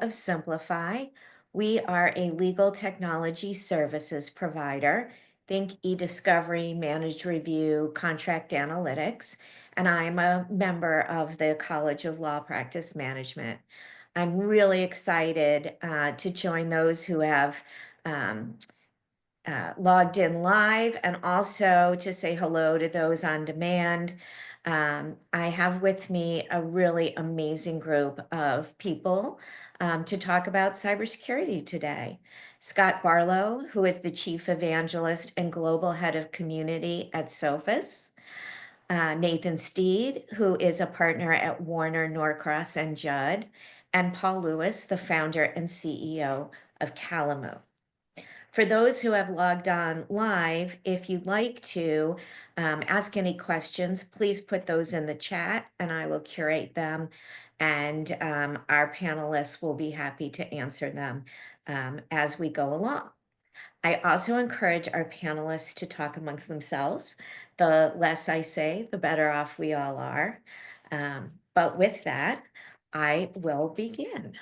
of Cimplifi. We are a legal technology services provider. Think e-discovery, managed review, contract analytics, and I'm a member of the College of Law Practice Management. I'm really excited to join those who have um, logged in live and also to say hello to those on demand. I have with me a really amazing group of people to talk about cybersecurity today. Scott Barlow, who is the Chief Evangelist and Global Head of Community at Sophos. Nathan Steed, who is a partner at Warner, Norcross, and Judd. And Paul Lewis, the founder and CEO of Calamu. For those who have logged on live, if you'd like to ask any questions, please put those in the chat and I will curate them. And our panelists will be happy to answer them as we go along. I also encourage our panelists to talk amongst themselves. The less I say, the better off we all are. But with that, I will begin.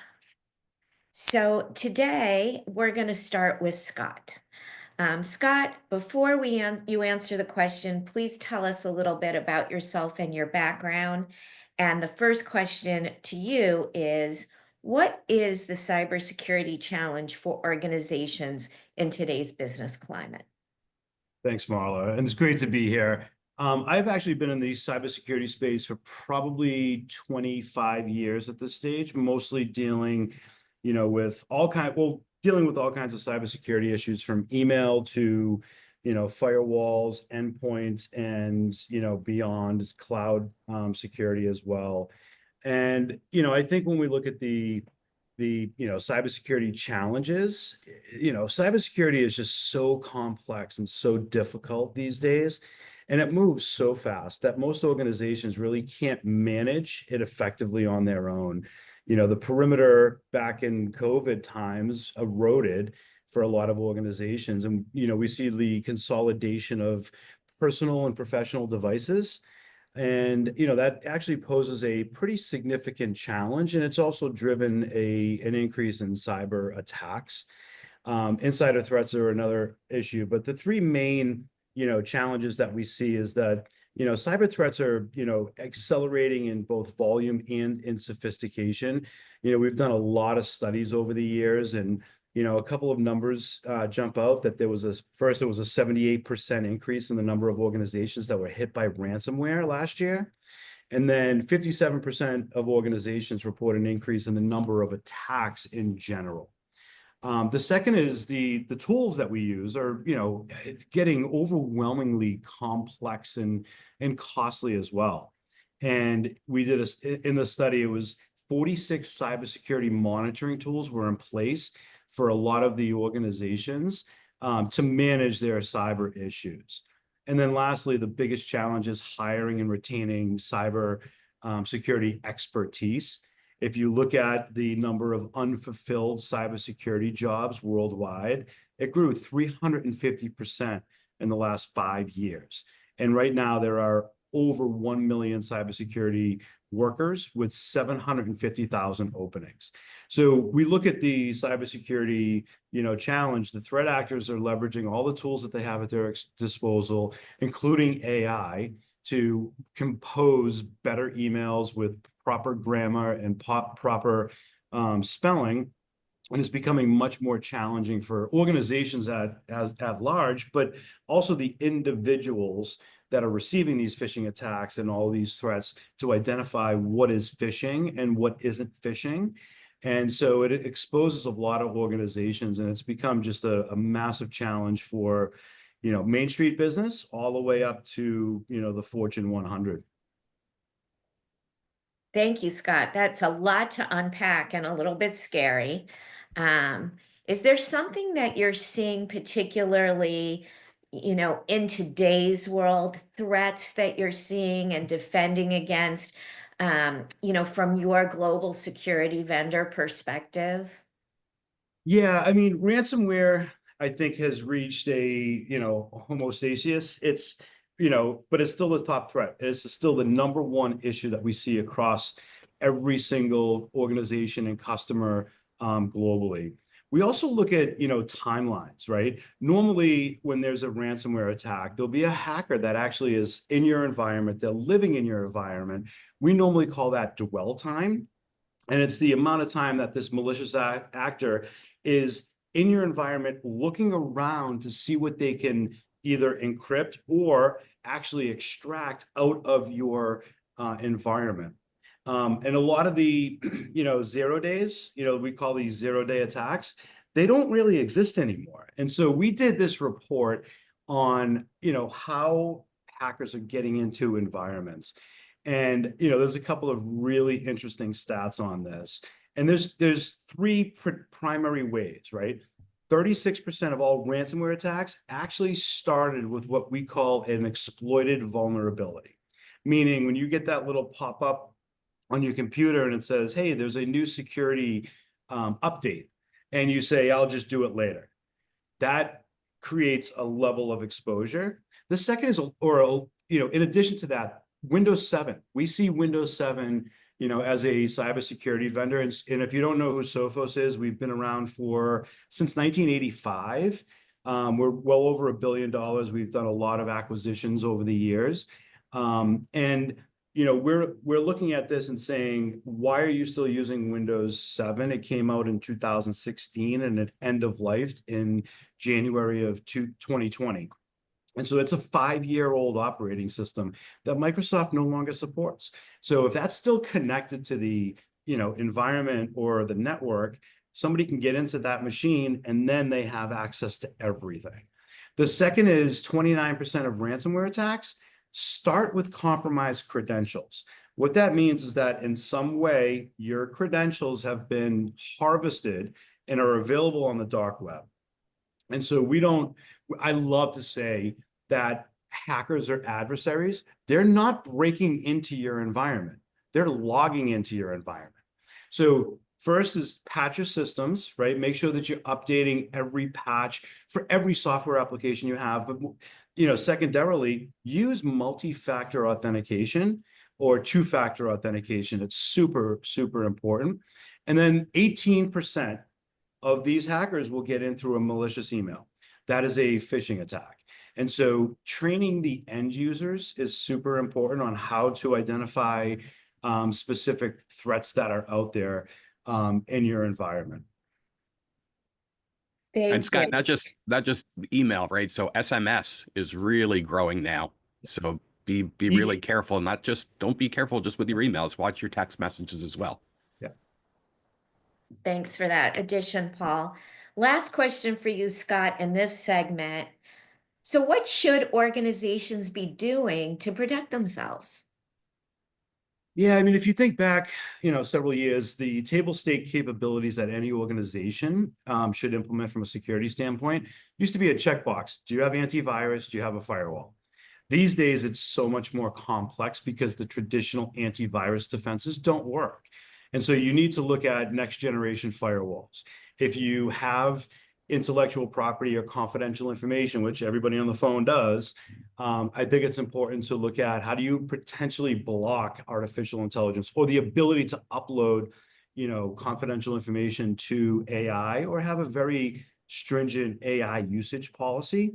So today we're going to start with Scott. Scott, before you answer the question, please tell us a little bit about yourself and your background. And the first question to you is, what is the cybersecurity challenge for organizations in today's business climate? Thanks, Marla. And it's great to be here. I've actually been in the cybersecurity space for probably 25 years at this stage, mostly dealing, with dealing with all kinds of cybersecurity issues from email to, firewalls, endpoints, and, beyond cloud security as well. And, I think when we look at the cybersecurity challenges, cybersecurity is just so complex and so difficult these days, and it moves so fast that most organizations really can't manage it effectively on their own. The perimeter back in COVID times eroded for a lot of organizations, and we see the consolidation of personal and professional devices. And that actually poses a pretty significant challenge, and it's also driven an increase in cyber attacks. Insider threats are another issue, but the three main challenges that we see is that cyber threats are accelerating in both volume and in sophistication. We've done a lot of studies over the years, and a couple of numbers jump out that there was a 78% increase in the number of organizations that were hit by ransomware last year. And then 57% of organizations report an increase in the number of attacks in general. The second is the tools that we use are, it's getting overwhelmingly complex and costly as well. And we did in the study, it was 46 cybersecurity monitoring tools were in place for a lot of the organizations to manage their cyber issues. And then lastly, the biggest challenge is hiring and retaining cyber security expertise. If you look at the number of unfulfilled cybersecurity jobs worldwide, it grew 350% in the last 5 years. And right now there are over 1 million cybersecurity workers with 750,000 openings. So we look at the cybersecurity, challenge. The threat actors are leveraging all the tools that they have at their disposal, including AI, to compose better emails with proper grammar and proper spelling. And it's becoming much more challenging for organizations at large, but also the individuals that are receiving these phishing attacks and all these threats to identify what is phishing and what isn't phishing. And so it exposes a lot of organizations, and it's become just a massive challenge for, Main Street business all the way up to, the Fortune 100. Thank you, Scott. That's a lot to unpack and a little bit scary. Is there something that you're seeing particularly, in today's world, threats that you're seeing and defending against, from your global security vendor perspective? Yeah, I mean, ransomware, I think, has reached a, homostasis. It's, but it's still the top threat. It's still the number one issue that we see across every single organization and customer globally. We also look at, timelines, right? Normally, when there's a ransomware attack, there'll be a hacker that actually is in your environment. They're living in your environment. We normally call that dwell time. And it's the amount of time that this malicious actor is in your environment looking around to see what they can either encrypt or actually extract out of your environment. And a lot of the, 0 days, we call these 0-day attacks, they don't really exist anymore. And so we did this report on, how hackers are getting into environments. And, there's a couple of really interesting stats on this. And there's three primary ways, right? 36% of all ransomware attacks actually started with what we call an exploited vulnerability. Meaning when you get that little pop-up on your computer and it says, hey, there's a new security update, and you say, I'll just do it later. That creates a level of exposure. The second is, in addition to that, Windows 7. We see Windows 7, as a cybersecurity vendor. And if you don't know who Sophos is, we've been around since 1985. We're well over $1 billion. We've done a lot of acquisitions over the years. We're looking at this and saying, why are you still using Windows 7? It came out in 2016 and it end of life in January of 2020. And so it's a 5-year-old operating system that Microsoft no longer supports. So if that's still connected to the, environment or the network, somebody can get into that machine and then they have access to everything. The second is 29% of ransomware attacks start with compromised credentials. What that means is that in some way, your credentials have been harvested and are available on the dark web. And so I love to say that hackers are adversaries. They're not breaking into your environment. They're logging into your environment. So first is patch your systems, right? Make sure that you're updating every patch for every software application you have. But, secondarily, use multi-factor authentication or two-factor authentication. It's super, super important. And then 18% of these hackers will get in through a malicious email. That is a phishing attack. And so training the end users is super important on how to identify specific threats that are out there in your environment. And Scott, not just email, right? So SMS is really growing now. So be really careful. Don't be careful just with your emails. Watch your text messages as well. Yeah. Thanks for that addition, Paul. Last question for you, Scott, in this segment. So what should organizations be doing to protect themselves? Yeah, I mean, if you think back, several years, the table stake capabilities that any organization should implement from a security standpoint used to be a checkbox. Do you have antivirus? Do you have a firewall? These days, it's so much more complex because the traditional antivirus defenses don't work. And so you need to look at next generation firewalls. If you have intellectual property or confidential information, which everybody on the phone does, I think it's important to look at how do you potentially block artificial intelligence or the ability to upload, confidential information to AI or have a very stringent AI usage policy.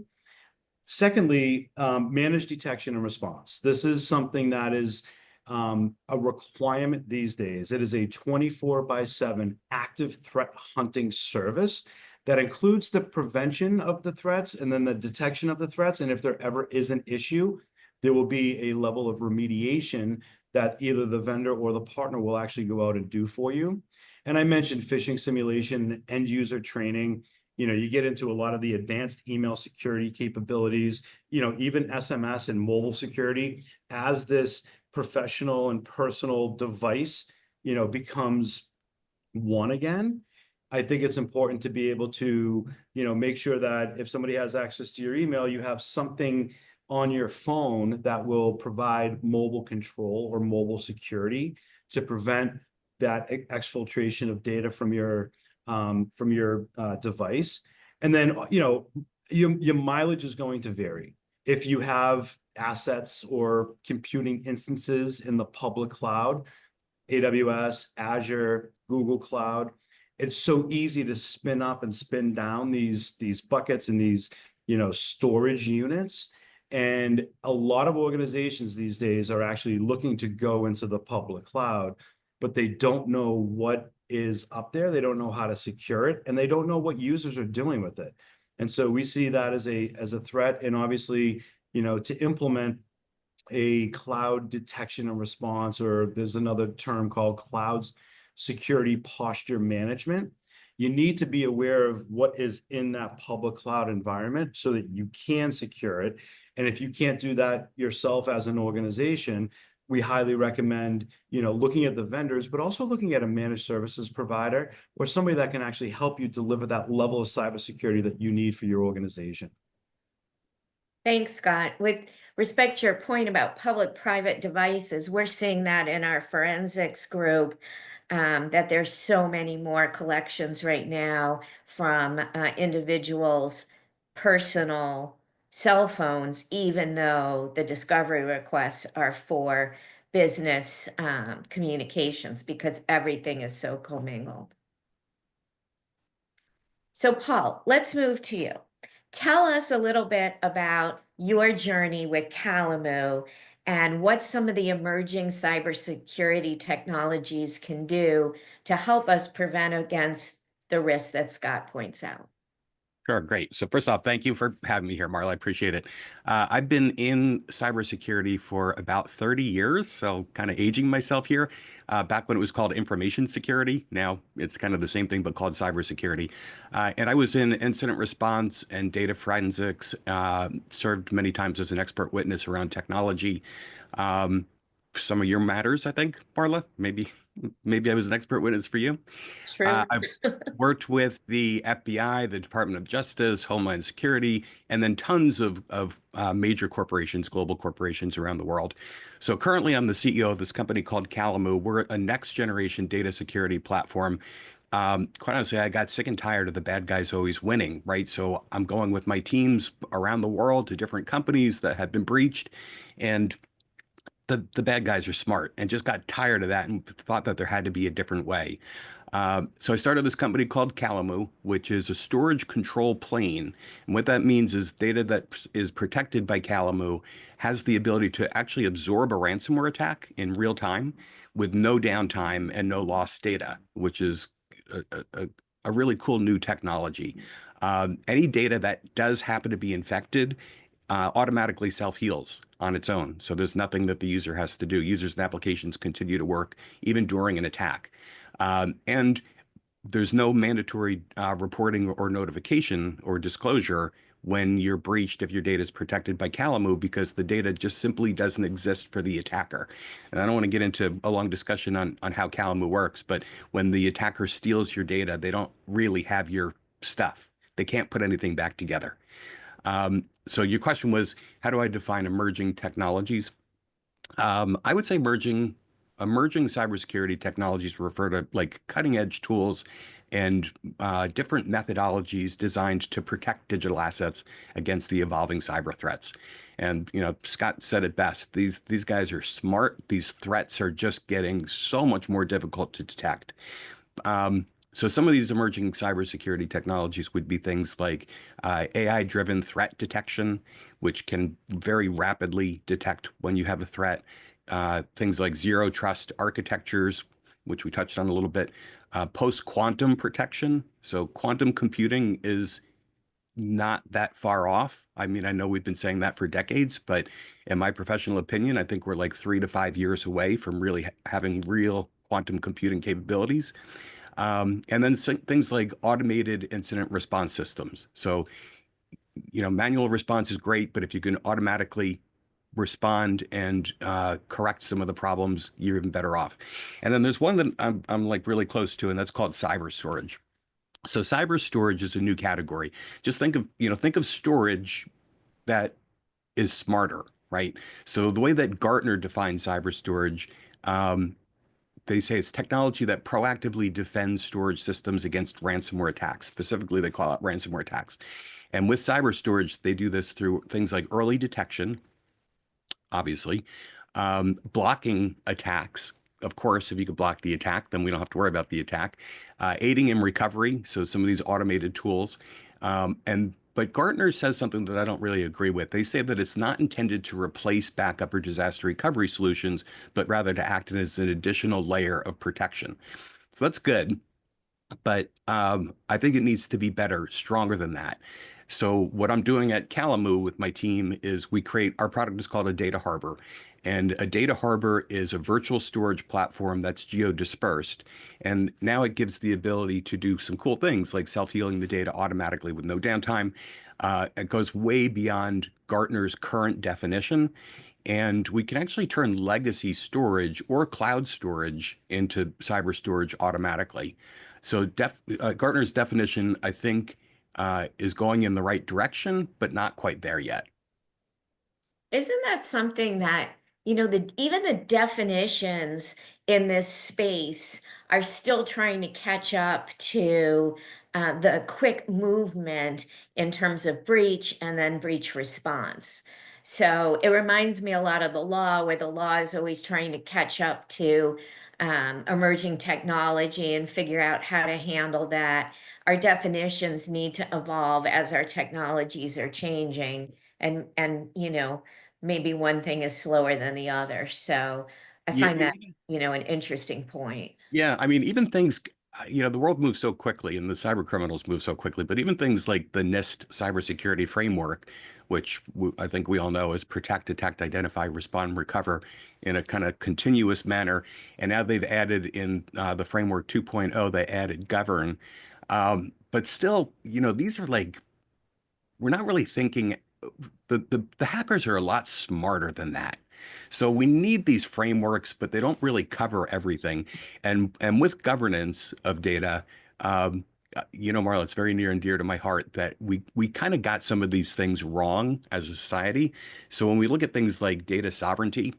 Secondly, manage detection and response. This is something that is a requirement these days. It is a 24/7 active threat hunting service that includes the prevention of the threats and then the detection of the threats. And if there ever is an issue, there will be a level of remediation that either the vendor or the partner will actually go out and do for you. And I mentioned phishing simulation, end user training. You get into a lot of the advanced email security capabilities, even SMS and mobile security as this professional and personal device, becomes one again. I think it's important to be able to, make sure that if somebody has access to your email, you have something on your phone that will provide mobile control or mobile security to prevent that exfiltration of data from your device. And then, your mileage is going to vary. If you have assets or computing instances in the public cloud, AWS, Azure, Google Cloud, it's so easy to spin up and spin down these buckets and these, storage units. And a lot of organizations these days are actually looking to go into the public cloud, but they don't know what is up there. They don't know how to secure it, and they don't know what users are doing with it. And so we see that as a threat. And obviously, to implement a cloud detection and response, or there's another term called cloud security posture management, you need to be aware of what is in that public cloud environment so that you can secure it. And if you can't do that yourself as an organization, we highly recommend, looking at the vendors, but also looking at a managed services provider or somebody that can actually help you deliver that level of cybersecurity that you need for your organization. Thanks, Scott. With respect to your point about public-private devices, we're seeing that in our forensics group, that there's so many more collections right now from individuals' personal cell phones, even though the discovery requests are for business communications, because everything is so commingled. So Paul, let's move to you. Tell us a little bit about your journey with Calamu and what some of the emerging cybersecurity technologies can do to help us prevent against the risks that Scott points out. Sure, great. So first off, thank you for having me here, Marla. I appreciate it. I've been in cybersecurity for about 30 years, so kind of aging myself here. Back when it was called information security, now it's kind of the same thing, but called cybersecurity. And I was in incident response and data forensics, served many times as an expert witness around technology. Some of your matters, I think, Marla, maybe I was an expert witness for you. True. I've worked with the FBI, the Department of Justice, Homeland Security, and then tons of major corporations, global corporations around the world. So currently, I'm the CEO of this company called Calamu. We're a next generation data security platform. Quite honestly, I got sick and tired of the bad guys always winning, right? So I'm going with my teams around the world to different companies that have been breached, and the bad guys are smart, and just got tired of that and thought that there had to be a different way. So I started this company called Calamu, which is a storage control plane. And what that means is data that is protected by Calamu has the ability to actually absorb a ransomware attack in real time with no downtime and no lost data, which is a really cool new technology. Any data that does happen to be infected automatically self-heals on its own. So there's nothing that the user has to do. Users and applications continue to work even during an attack. And there's no mandatory reporting or notification or disclosure when you're breached if your data is protected by Calamu, because the data just simply doesn't exist for the attacker. And I don't want to get into a long discussion on how Calamu works, but when the attacker steals your data, they don't really have your stuff. They can't put anything back together. So your question was, how do I define emerging technologies? I would say emerging cybersecurity technologies refer to like cutting edge tools and different methodologies designed to protect digital assets against the evolving cyber threats. And Scott said it best. These guys are smart. These threats are just getting so much more difficult to detect. So some of these emerging cybersecurity technologies would be things like AI-driven threat detection, which can very rapidly detect when you have a threat. Things like zero trust architectures, which we touched on a little bit. Post-quantum protection. So quantum computing is not that far off. I mean, I know we've been saying that for decades, but in my professional opinion, I think we're like 3 to 5 years away from really having real quantum computing capabilities. And then things like automated incident response systems. So, manual response is great, but if you can automatically respond and correct some of the problems, you're even better off. And then there's one that I'm like really close to, and that's called cyber storage. So cyber storage is a new category. Just think of storage that is smarter, right? So the way that Gartner defines cyber storage, they say it's technology that proactively defends storage systems against ransomware attacks. Specifically, they call it ransomware attacks. And with cyber storage, they do this through things like early detection, obviously, blocking attacks of course, if you could block the attack, then we don't have to worry about the attack. Aiding in recovery, so some of these automated tools. But Gartner says something that I don't really agree with. They say that it's not intended to replace backup or disaster recovery solutions, but rather to act as an additional layer of protection. So that's good. But I think it needs to be better, stronger than that. So what I'm doing at Calamu with my team is we create, our product is called a data harbor. And a data harbor is a virtual storage platform that's geo-dispersed. And now it gives the ability to do some cool things like self-healing the data automatically with no downtime. It goes way beyond Gartner's current definition. And we can actually turn legacy storage or cloud storage into cyber storage automatically. So Gartner's definition, I think, is going in the right direction, but not quite there yet. Isn't that something that, even the definitions in this space are still trying to catch up to the quick movement in terms of breach and then breach response. So it reminds me a lot of the law, where the law is always trying to catch up to emerging technology and figure out how to handle that. Our definitions need to evolve as our technologies are changing, and maybe one thing is slower than the other. So I Yeah, find that, an interesting point. yeah. I mean, even things, the world moves so quickly and the cyber criminals move so quickly, but even things like the NIST cybersecurity framework, which I think we all know is protect, detect, identify, respond, recover in a kind of continuous manner. And now they've added in the framework 2.0, they added govern. But still, these are like, we're not really thinking, the hackers are a lot smarter than that. So we need these frameworks, but they don't really cover everything. And with governance of data, Marla, it's very near and dear to my heart that we kind of got some of these things wrong as a society. So when we look at things like data sovereignty,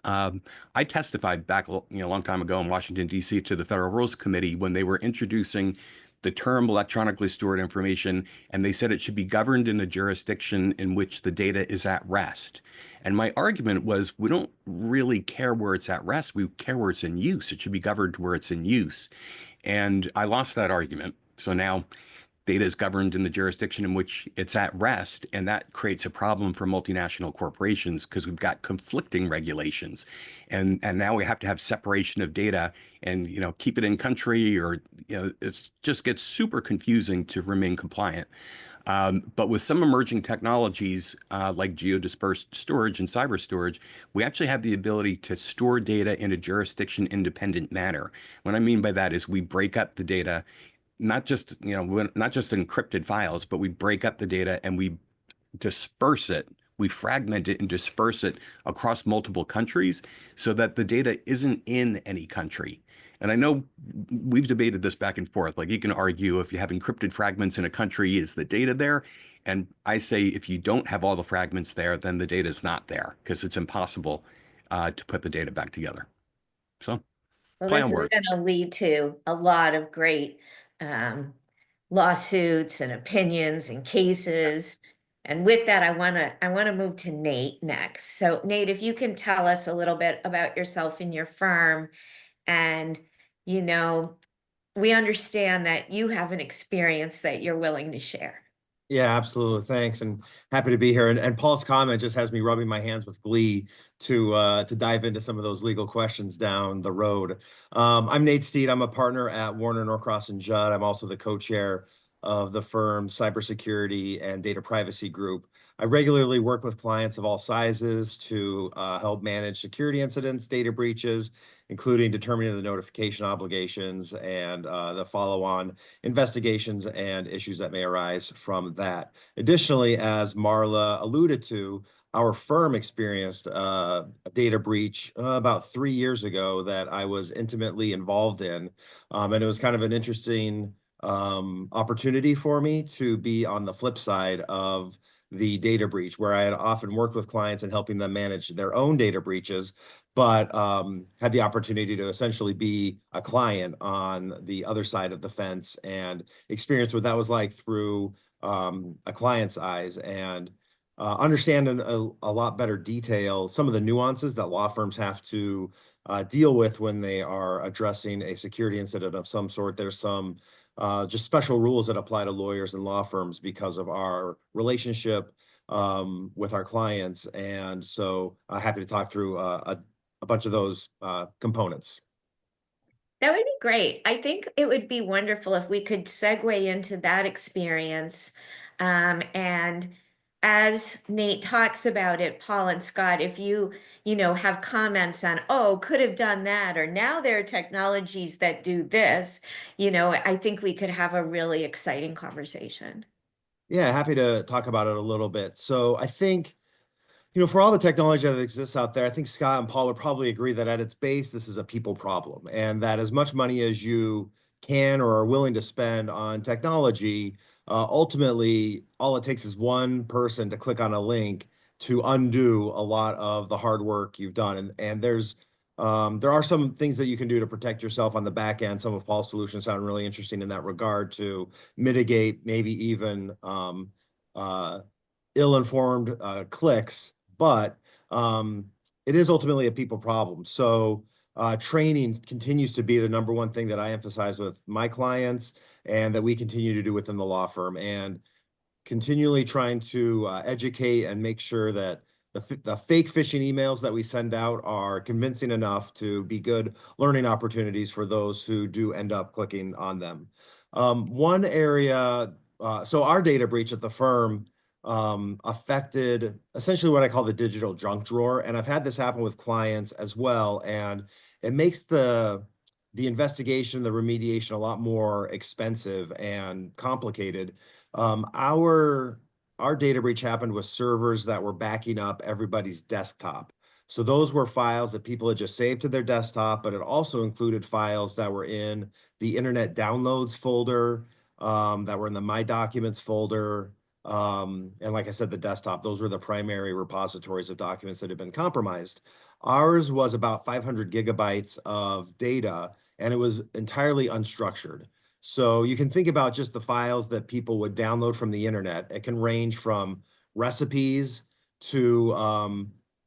I testified back, a long time ago in Washington, D.C. to the Federal Rules Committee when they were introducing the term electronically stored information, and they said it should be governed in a jurisdiction in which the data is at rest. And my argument was, we don't really care where it's at rest. We care where it's in use. It should be governed where it's in use. And I lost that argument. So now data is governed in the jurisdiction in which it's at rest, and that creates a problem for multinational corporations because we've got conflicting regulations, and now we have to have separation of data and keep it in country, or it just gets super confusing to remain compliant. But with some emerging technologies like geodispersed storage and cyber storage, we actually have the ability to store data in a jurisdiction independent manner. What I mean by that is we break up the data, not just encrypted files, but we break up the data and we disperse it. We fragment it and disperse it across multiple countries so that the data isn't in any country. And I know we've debated this back and forth. Like, you can argue, if you have encrypted fragments in a country, is the data there? And I say, if you don't have all the fragments there, then the data is not there, because it's impossible to put the data back together. So Well, play this on is words. going to lead to a lot of great um, lawsuits and opinions and cases. And with that, I want to move to Nate next. So Nate, if you can tell us a little bit about yourself and your firm, and we understand that you have an experience that you're willing to share. Yeah, absolutely. Thanks, and happy to be here. And Paul's comment just has me rubbing my hands with glee to dive into some of those legal questions down the road. I'm Nate Steed. I'm a partner at Warner, Norcross, and Judd. I'm also the co-chair of the firm's Cybersecurity and Data Privacy Group. I regularly work with clients of all sizes to help manage security incidents, data breaches, including determining the notification obligations and the follow-on investigations and issues that may arise from that. Additionally, as Marla alluded to, our firm experienced a data breach about 3 years ago that I was intimately involved in. And it was kind of an interesting opportunity for me to be on the flip side of the data breach, where I had often worked with clients and helping them manage their own data breaches, but had the opportunity to essentially be a client on the other side of the fence and experience what that was like through a client's eyes, and understand in a lot better detail some of the nuances that law firms have to deal with when they are addressing a security incident of some sort. There's some just special rules that apply to lawyers and law firms because of our relationship with our clients. And so happy to talk through a bunch of those components. That would be great. I think it would be wonderful if we could segue into that experience. And as Nate talks about it, Paul and Scott, if you know, have comments on, oh, could have done that, or now there are technologies that do this, you know, I think we could have a really exciting conversation. Yeah, happy to talk about it a little bit. So I think, you know, for all the technology that exists out there, I think Scott and Paul would probably agree that at its base, this is a people problem, and that as much money as you can or are willing to spend on technology, ultimately, all it takes is one person to click on a link to undo a lot of the hard work you've done. And there are some things that you can do to protect yourself on the back end. Some of Paul's solutions sound really interesting in that regard to mitigate maybe even ill-informed clicks, but it is ultimately a people problem. So training continues to be the number one thing that I emphasize with my clients and that we continue to do within the law firm, and continually trying to educate and make sure that the fake phishing emails that we send out are convincing enough to be good learning opportunities for those who do end up clicking on them. One area, so our data breach at the firm affected essentially what I call the digital junk drawer. And I've had this happen with clients as well. And it makes the investigation, the remediation a lot more expensive and complicated. Our data breach happened with servers that were backing up everybody's desktop. So those were files that people had just saved to their desktop, but it also included files that were in the Internet Downloads folder, that were in the My Documents folder. And like I said, the desktop, those were the primary repositories of documents that had been compromised. Ours was about 500 gigabytes of data, and it was entirely unstructured. So you can think about just the files that people would download from the internet. It can range from recipes to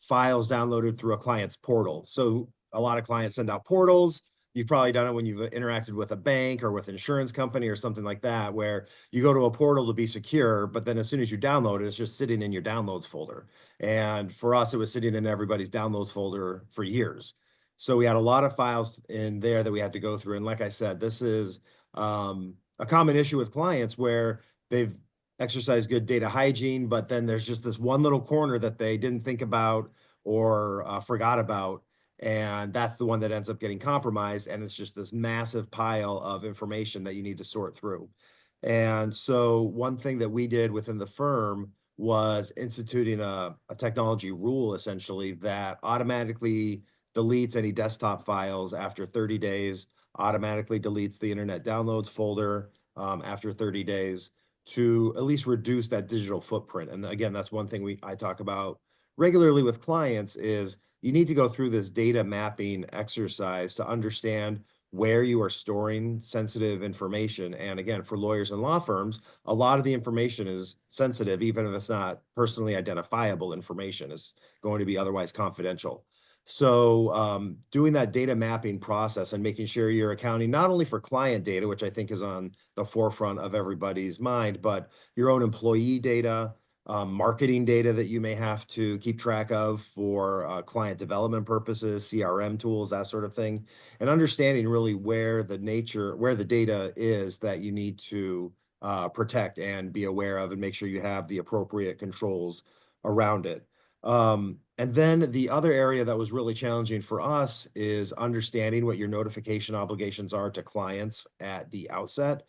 files downloaded through a client's portal. So a lot of clients send out portals. You've probably done it when you've interacted with a bank or with an insurance company or something like that, where you go to a portal to be secure, but then as soon as you download it, it's just sitting in your downloads folder. And for us, it was sitting in everybody's downloads folder for years. So we had a lot of files in there that we had to go through. And like I said, this is a common issue with clients where they've exercised good data hygiene, but then there's just this one little corner that they didn't think about or forgot about. And that's the one that ends up getting compromised. And it's just this massive pile of information that you need to sort through. And so one thing that we did within the firm was instituting a technology rule, essentially, that automatically deletes any desktop files after 30 days, automatically deletes the Internet Downloads folder after 30 days to at least reduce that digital footprint. And again, that's one thing I talk about regularly with clients is you need to go through this data mapping exercise to understand where you are storing sensitive information. And again, for lawyers and law firms, a lot of the information is sensitive, even if it's not personally identifiable information. It's going to be otherwise confidential. So doing that data mapping process and making sure you're accounting not only for client data, which I think is on the forefront of everybody's mind, but your own employee data, marketing data that you may have to keep track of for client development purposes, CRM tools, that sort of thing, and understanding really where the data is that you need to protect and be aware of and make sure you have the appropriate controls around it. And then the other area that was really challenging for us is understanding what your notification obligations are to clients at the outset.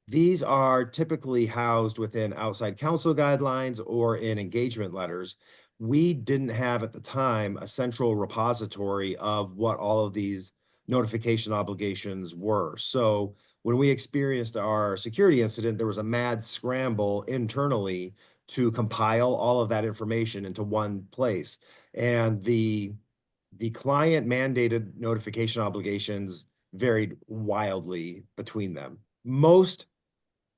These are typically housed within outside counsel guidelines or in engagement letters. We didn't have at the time a central repository of what all of these notification obligations were. So when we experienced our security incident, there was a mad scramble internally to compile all of that information into one place. And the client mandated notification obligations varied wildly between them. Most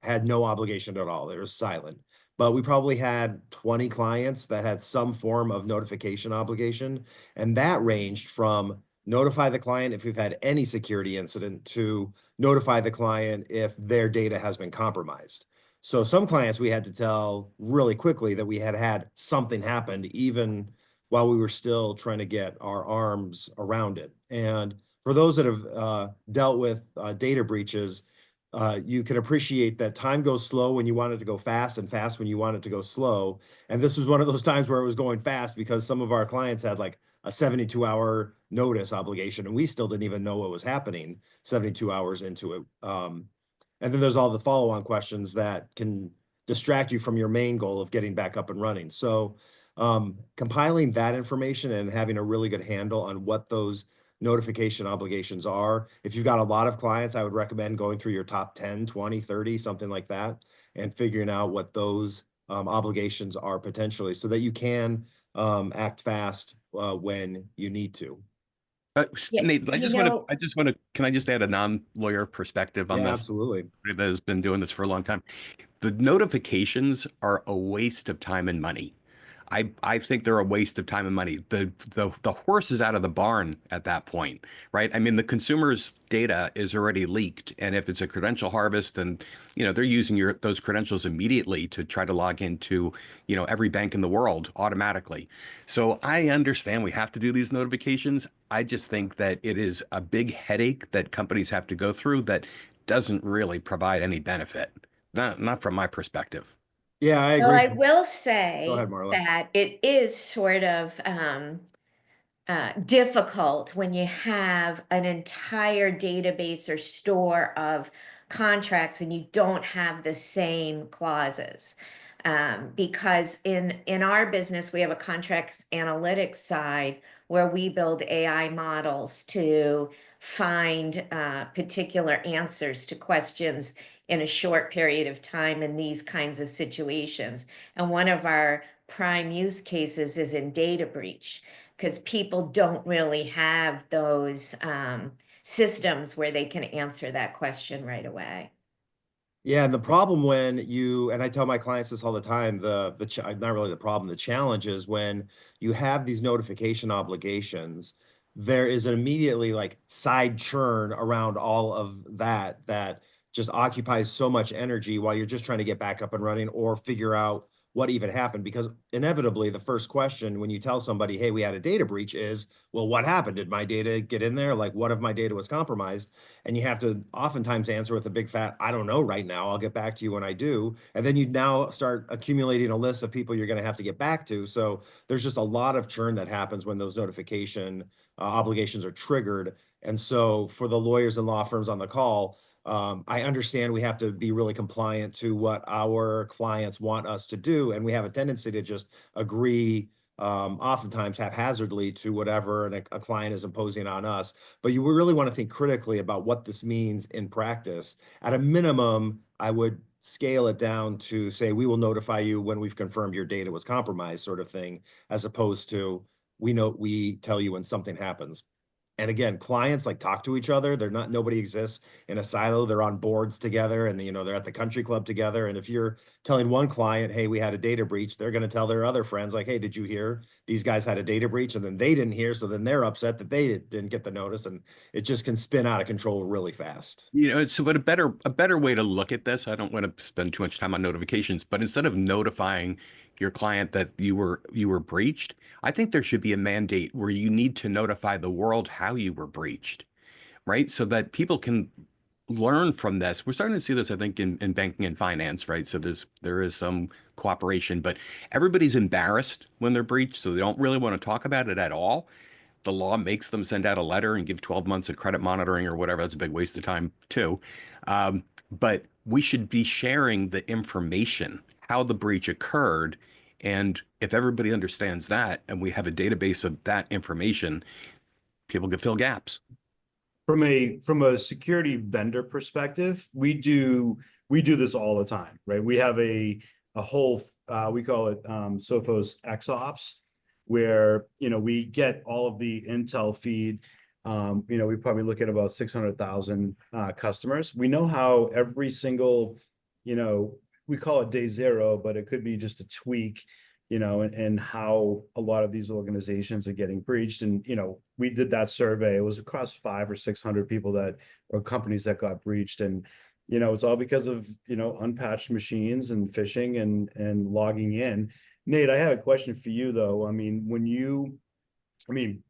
had no obligation at all. They were silent. But we probably had 20 clients that had some form of notification obligation. And that ranged from notify the client if we've had any security incident, to notify the client if their data has been compromised. So some clients we had to tell really quickly that we had had something happen, even while we were still trying to get our arms around it. And for those that have dealt with data breaches, you can appreciate that time goes slow when you want it to go fast, and fast when you want it to go slow. And this was one of those times where it was going fast because some of our clients had like a 72-hour notice obligation, and we still didn't even know what was happening 72 hours into it. And then there's all the follow-on questions that can distract you from your main goal of getting back up and running. So compiling that information and having a really good handle on what those notification obligations are. If you've got a lot of clients, I would recommend going through your top 10, 20, 30, something like that, and figuring out what those obligations are potentially, so that you can act fast when you need to. Yeah, Nate, you know, can I just add a non-lawyer perspective on Yeah, this? absolutely. That has been doing this for a long time. The notifications are a waste of time and money. I think they're a waste of time and money. The horse is out of the barn at that point, right? I mean, the consumer's data is already leaked, and if it's a credential harvest, and they're using those credentials immediately to try to log into every bank in the world automatically. So I understand we have to do these notifications. I just think that it is a big headache that companies have to go through that doesn't really provide any benefit, not from my perspective. Yeah, I well, agree. I will Go say ahead, Marla. that it is sort of difficult when you have an entire database or store of contracts and you don't have the same clauses. Because in our business, we have a contracts analytics side where we build AI models to find particular answers to questions in a short period of time in these kinds of situations. And one of our prime use cases is in data breach, because people don't really have those systems where they can answer that question right away. Yeah, and the problem when you, and I tell my clients this all the time, not really the problem, the challenge is when you have these notification obligations, there is an immediately like side churn around all of that just occupies so much energy while you're just trying to get back up and running or figure out what even happened. Because inevitably the first question when you tell somebody, hey, we had a data breach, is, well, what happened? Did my data get in there? Like, what if my data was compromised? And you have to oftentimes answer with a big fat, I don't know right now. I'll get back to you when I do. And then you now start accumulating a list of people you're going to have to get back to. So there's just a lot of churn that happens when those notification obligations are triggered. And so for the lawyers and law firms on the call, I understand we have to be really compliant to what our clients want us to do. And we have a tendency to just agree oftentimes haphazardly to whatever a client is imposing on us. But you really want to think critically about what this means in practice. At a minimum, I would scale it down to say, we will notify you when we've confirmed your data was compromised, sort of thing, as opposed to we tell you when something happens. And again, clients like talk to each other. Nobody exists in a silo. They're on boards together, and they're at the country club together. And if you're telling one client, hey, we had a data breach, they're going to tell their other friends like, hey, did you hear these guys had a data breach? And then they didn't hear. So then they're upset that they didn't get the notice, and it just can spin out of control really fast. So but a better way to look at this, I don't want to spend too much time on notifications, but instead of notifying your client that you were breached, I think there should be a mandate where you need to notify the world how you were breached, right? So that people can learn from this. We're starting to see this, I think, in banking and finance, right? So there is some cooperation, but everybody's embarrassed when they're breached, so they don't really want to talk about it at all. The law makes them send out a letter and give 12 months of credit monitoring or whatever. That's a big waste of time too. But we should be sharing the information, how the breach occurred. And if everybody understands that and we have a database of that information, people can fill gaps. From a security vendor perspective, we do this all the time, right? We have a whole we call it Sophos XOps, where we get all of the intel feed. We probably look at about 600,000 customers. We know how every single, we call it day zero, but it could be just a tweak, and how a lot of these organizations are getting breached. And, we did that survey. It was across 500 or 600 people or companies that got breached. And, it's all because of, unpatched machines and phishing and logging in. Nate, I had a question for you though. I mean,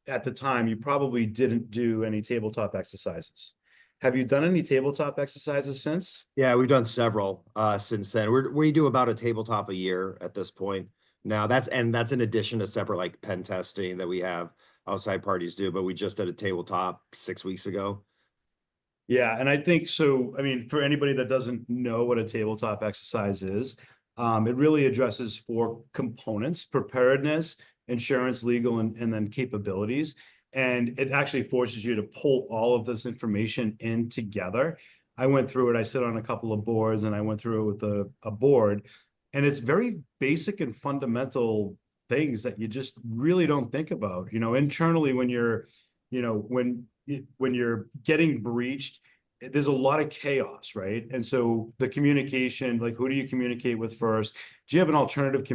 at the time, you probably didn't do any tabletop exercises. Have you done any tabletop exercises since? Yeah, we've done several since then. We do about a tabletop a year at this point. Now that's in addition to separate like pen testing that we have outside parties do, but we just did a tabletop 6 weeks ago. Yeah, and I think so. I mean, for anybody that doesn't know what a tabletop exercise is, it really addresses 4 components: preparedness, insurance, legal, and then capabilities. And it actually forces you to pull all of this information in together. I went through it. I sit on a couple of boards, and I went through it with a board, and it's very basic and fundamental things that you just really don't think about. Internally, when you're, when you're getting breached, there's a lot of chaos, right? And so the communication, like, who do you communicate with first? Do you have an alternative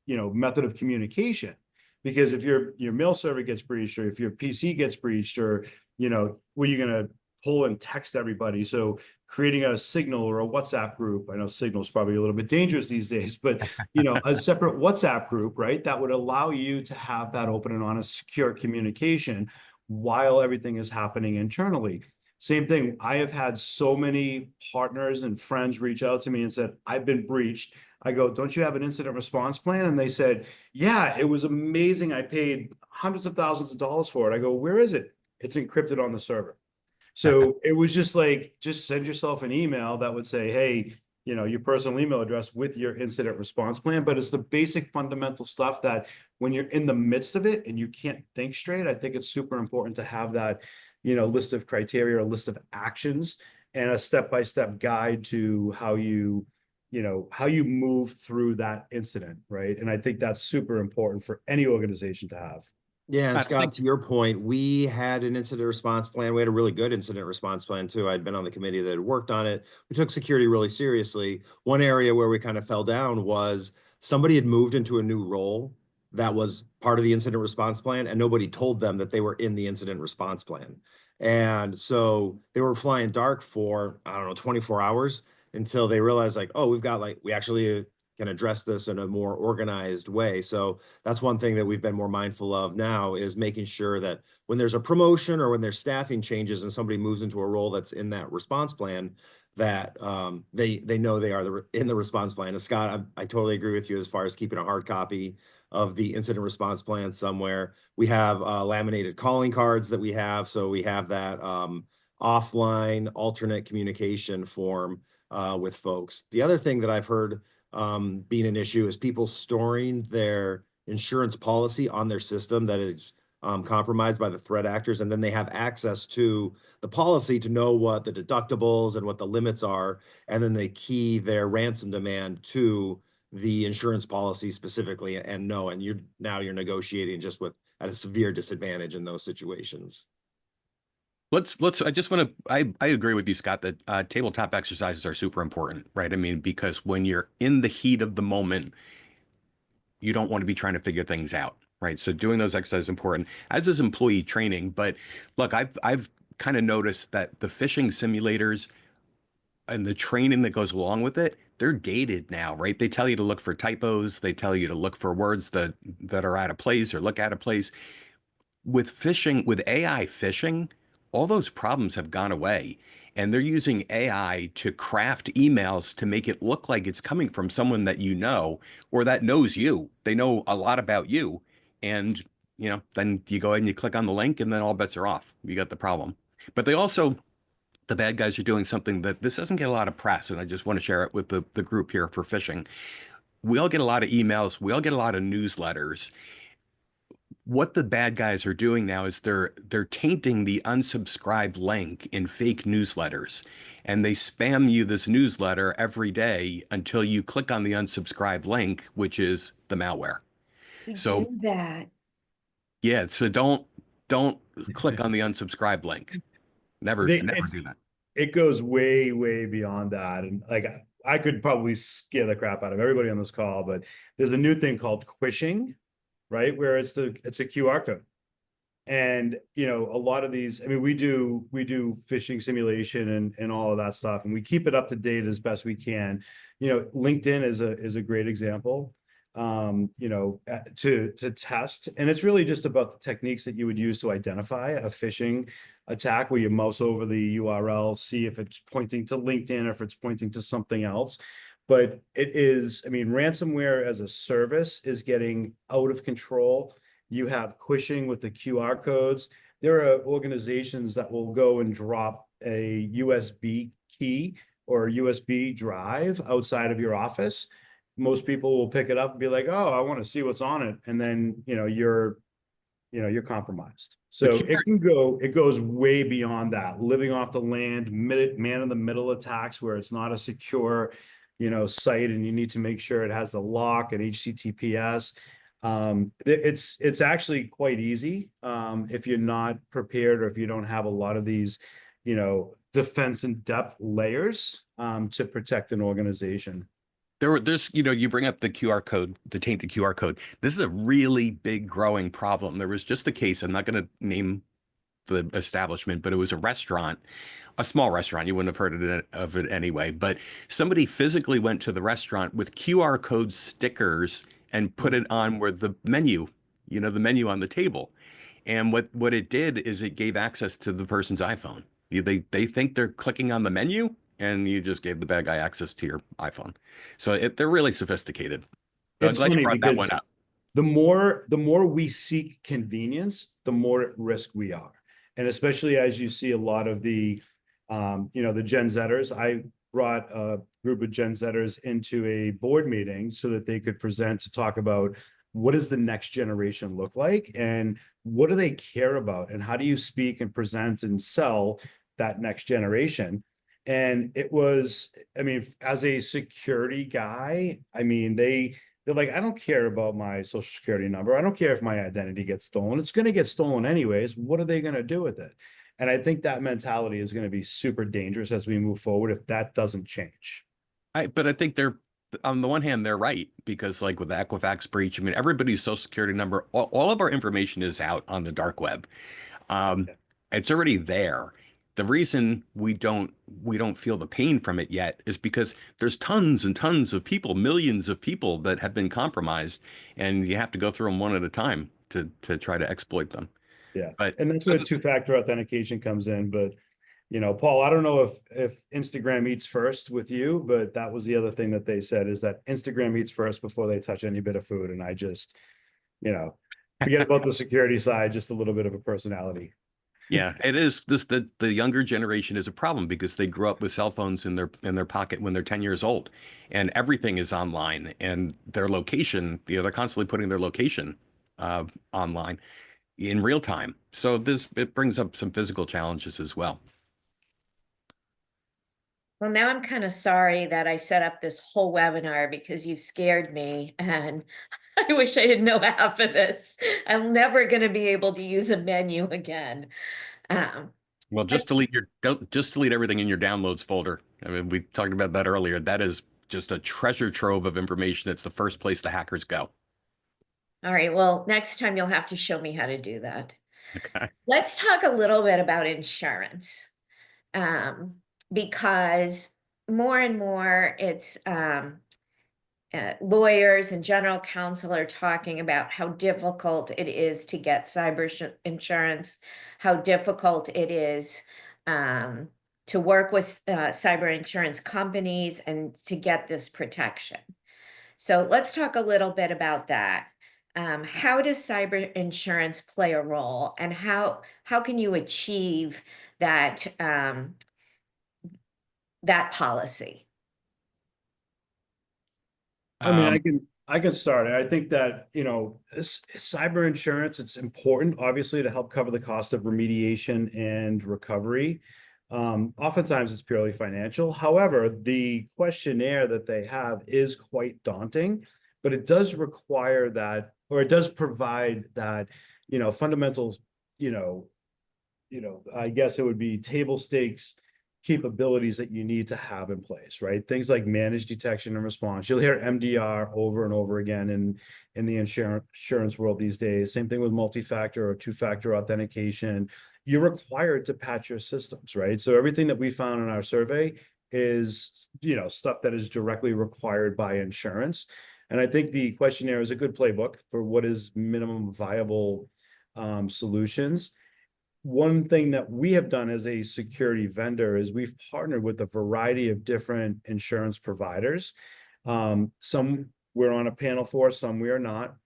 method of communication? Because if your mail server gets breached, or if your PC gets breached, or, what are you going to pull and text everybody? So creating a Signal or a WhatsApp group. I know Signal is probably a little bit dangerous these days, but, a separate WhatsApp group, right? That would allow you to have that open and honest, secure communication while everything is happening internally. Same thing. I have had so many partners and friends reach out to me and said, I've been breached. I go, don't you have an incident response plan? And they said, yeah, it was amazing. I paid hundreds of thousands of dollars for it. I go, where is it? It's encrypted on the server. So it was just like, just send yourself an email that would say, hey, your personal email address with your incident response plan. But it's the basic fundamental stuff that when you're in the midst of it and you can't think straight, I think it's super important to have that, list of criteria, or list of actions, and a step-by-step guide to how you move through that incident, right? And I think that's super important for any organization to have. Yeah, and I Scott, think to your point, we had an incident response plan. We had a really good incident response plan too. I'd been on the committee that had worked on it. We took security really seriously. One area where we kind of fell down was somebody had moved into a new role that was part of the incident response plan, and nobody told them that they were in the incident response plan. And so they were flying dark for, I don't know, 24 hours until they realized like, oh, we actually can address this in a more organized way. So that's one thing that we've been more mindful of now, is making sure that when there's a promotion or when there's staffing changes and somebody moves into a role that's in that response plan, that they know they are in the response plan. And Scott, I totally agree with you as far as keeping a hard copy of the incident response plan somewhere. We have laminated calling cards that we have. So we have that offline alternate communication form with folks. The other thing that I've heard being an issue is people storing their insurance policy on their system that is compromised by the threat actors, and then they have access to the policy to know what the deductibles and what the limits are, and then they key their ransom demand to the insurance policy specifically, and you're negotiating just at a severe disadvantage in those situations. I just want to, I agree with you, Scott, that tabletop exercises are super important, right? I mean, because when you're in the heat of the moment, you don't want to be trying to figure things out, right? So doing those exercises is important, as is employee training. But look, I've kind of noticed that the phishing simulators and the training that goes along with it, they're dated now, right? They tell you to look for typos. They tell you to look for words that are out of place or look out of place. With phishing, with AI phishing, all those problems have gone away. And they're using AI to craft emails to make it look like it's coming from someone that you know, or that knows you. They know a lot about you. And, then you go ahead and you click on the link, and then all bets are off. You got the problem. But the bad guys are doing something that this doesn't get a lot of press. And I just want to share it with the group here for phishing. We all get a lot of emails. We all get a lot of newsletters. What the bad guys are doing now is they're tainting the unsubscribe link in fake newsletters, and they spam you this newsletter every day until you click on the unsubscribe link, which is the malware. We So do that. yeah, so don't click on the unsubscribe link. Never It's do that. it goes way, way beyond that. And like, I could probably scare the crap out of everybody on this call, but there's a new thing called quishing, right? Where it's a QR code. And, you know, a lot of these, I mean, we do phishing simulation and all of that stuff, and we keep it up to date as best we can. You know, LinkedIn is a great example, you know, to test. And it's really just about the techniques that you would use to identify a phishing attack, where you mouse over the URL, see if it's pointing to LinkedIn or if it's pointing to something else. But it is, I mean, ransomware as a service is getting out of control. You have quishing with the QR codes. There are organizations that will go and drop a USB key or a USB drive outside of your office. Most people will pick it up and be like, oh, I want to see what's on it. And then, you know, you're compromised. So it goes way beyond that. Living off the land, man in the middle attacks where it's not a secure, you know, site, and you need to make sure it has the lock and HTTPS. It's actually quite easy if you're not prepared, or if you don't have a lot of these, you know, defense in depth layers to protect an organization. There's, you know, you bring up the QR code, the tainted QR code. This is a really big growing problem. There was just a case, I'm not going to name the establishment, but it was a restaurant, a small restaurant. You wouldn't have heard of it anyway, but somebody physically went to the restaurant with QR code stickers and put it on where the menu, you know, the menu on the table. And what it did is it gave access to the person's iPhone. They think they're clicking on the menu, and you just gave the bad guy access to your iPhone. So they're really sophisticated. So I'm It's glad you funny brought that one because up. the more we seek convenience, the more at risk we are. And especially as you see a lot of the, you know, the Gen Zers. I brought a group of Gen Zers into a board meeting so that they could present to talk about what does the next generation look like, and what do they care about, and how do you speak and present and sell that next generation. And it was, I mean, as a security guy, I mean, they're like, I don't care about my social security number. I don't care if my identity gets stolen. It's going to get stolen anyways. What are they going to do with it? And I think that mentality is going to be super dangerous as we move forward if that doesn't change. But I think they're, on the one hand, they're right, because like with the Equifax breach, I mean, everybody's social security number, all of our information is out on the dark web. Um, it's already there. The reason we don't feel the pain from it yet is because there's tons and tons of people, millions of people that have been compromised, and you have to go through them one at a time to try to exploit them. Yeah. But And that's where two-factor authentication comes in. But, you know, Paul, I don't know if Instagram eats first with you, but that was the other thing that they said, is that Instagram eats first before they touch any bit of food. And I just, you know, forget about the security side, just a little bit of a personality. yeah, it is the younger generation is a problem because they grew up with cell phones in their pocket when they're 10 years old, and everything is online, and their location, you know, they're constantly putting their location online in real time. So it brings up some physical challenges as well. Well, now I'm kind of sorry that I set up this whole webinar because you scared me, and I wish I didn't know half of this. I'm never going to be able to use a menu again. Well, just delete everything in your downloads folder. I mean, we talked about that earlier. That is just a treasure trove of information. It's the first place the hackers go. All right, well, next time you'll have to show me how to do that. Okay. Let's talk a little bit about insurance, because more and more it's lawyers and general counsel are talking about how difficult it is to get cyber insurance, how difficult it is to work with cyber insurance companies and to get this protection. So let's talk a little bit about that. How does cyber insurance play a role, and how can you achieve that that policy? I mean, I can start. I think that, you know, cyber insurance, it's important, obviously, to help cover the cost of remediation and recovery. Oftentimes it's purely financial. However, the questionnaire that they have is quite daunting, but it does require that, or it does provide that, you know, fundamentals, I guess it would be table stakes capabilities that you need to have in place, right? Things like managed detection and response. You'll hear MDR over and over again in the insurance world these days. Same thing with multi-factor or two-factor authentication. You're required to patch your systems, right? So everything that we found in our survey is, stuff that is directly required by insurance. And I think the questionnaire is a good playbook for what is minimum viable solutions. One thing that we have done as a security vendor is we've partnered with a variety of different insurance providers. Some we're on a panel for, some we are not.